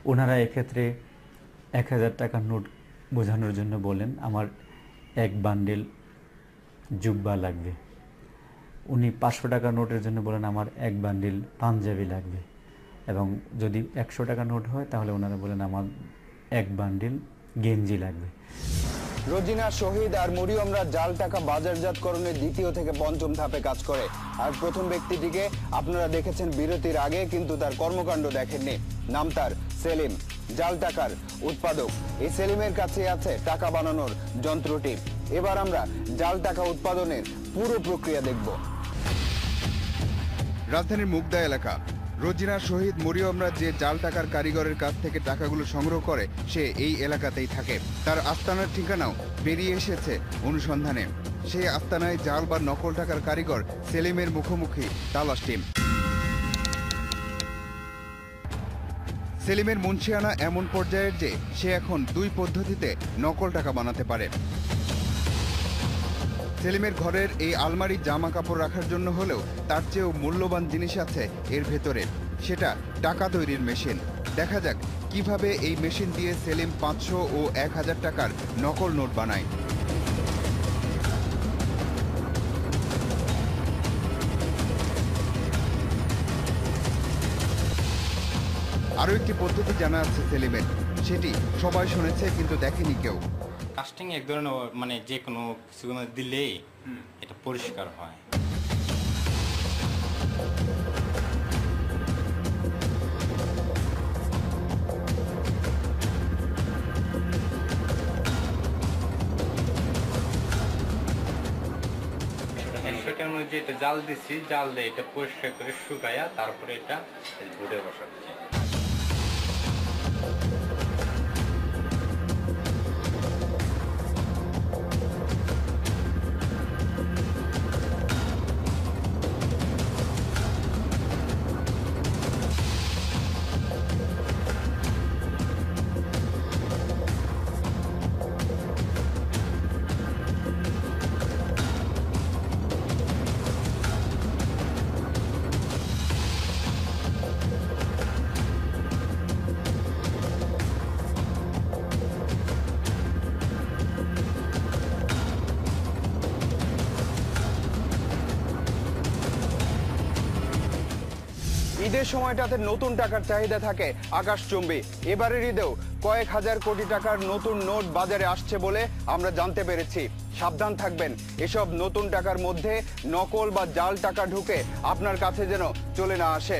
ওনারা এক্ষেত্রে 1000 টাকার নোট বোঝানোর জন্য বলেন আমার এক বান্ডিল জুব্বা লাগবে। উনি 500 টাকার নোটের জন্য বলেন আমার এক বান্ডিল পাঞ্জাবি লাগবে। এবং যদি 100 টাকা নোট হয় তাহলে ওনারা বলেন আমার এক বান্ডিল গেঞ্জি লাগবে। রোজিনা, শহীদ আর মরিয়মরা জাল টাকা বাজারজাতকরণের দ্বিতীয় থেকে পঞ্চম ধাপে কাজ করে। আর প্রথম ব্যক্তিটিকে আপনারা দেখেছেন বিরতির আগে, কিন্তু তার কর্মকাণ্ড দেখেননি। নাম তার সেলিম, জাল টাকার উৎপাদক। এই সেলিমের কাছে আছে টাকা বানানোর যন্ত্রটি। এবার আমরা জাল টাকা উৎপাদনের পুরো প্রক্রিয়া দেখব। রাজধানীর মুগদা এলাকা। রোজিনা, শহীদ, মরিয়মরা যে জাল টাকার কারিগরের কাছ থেকে টাকাগুলো সংগ্রহ করে সে এই এলাকাতেই থাকে। তার আস্তানার ঠিকানাও বেরিয়ে এসেছে অনুসন্ধানে। সেই আস্তানায় জাল বা নকল টাকার কারিগর সেলিমের মুখোমুখি তালাশ টিম। সেলিমের মুন্সিয়ানা এমন পর্যায়ের যে সে এখন 2 পদ্ধতিতে নকল টাকা বানাতে পারে। সেলিমের ঘরের এই আলমারি জামা কাপড় রাখার জন্য হলেও তার চেয়েও মূল্যবান জিনিস আছে এর ভেতরে, সেটা টাকা তৈরির মেশিন। দেখা যাক কিভাবে এই মেশিন দিয়ে সেলিম 500 ও 1000 টাকার নকল নোট বানায়। আরও একটি পদ্ধতি জানা আছে সেলিমের, সেটি সবাই শুনেছে কিন্তু দেখেনি কেউ। কাস্টিং এক ধরনের মানে যে কোনো কিছু দিলেই এটা পরিষ্কার হয়। সেটার মধ্যে এটা জাল দিচ্ছি, জাল দিয়ে এটা পরিষ্কার করে শুকায়া তারপরে এটা বোর্ডে বসাচ্ছি। ঈদের সময়টাতে নতুন টাকার চাহিদা থাকে আকাশচুম্বী। এবারের ঈদেও কয়েক হাজার কোটি টাকার নতুন নোট বাজারে আসছে বলে আমরা জানতে পেরেছি। সাবধান থাকবেন, এসব নতুন টাকার মধ্যে নকল বা জাল টাকা ঢুকে আপনার কাছে যেন চলে না আসে।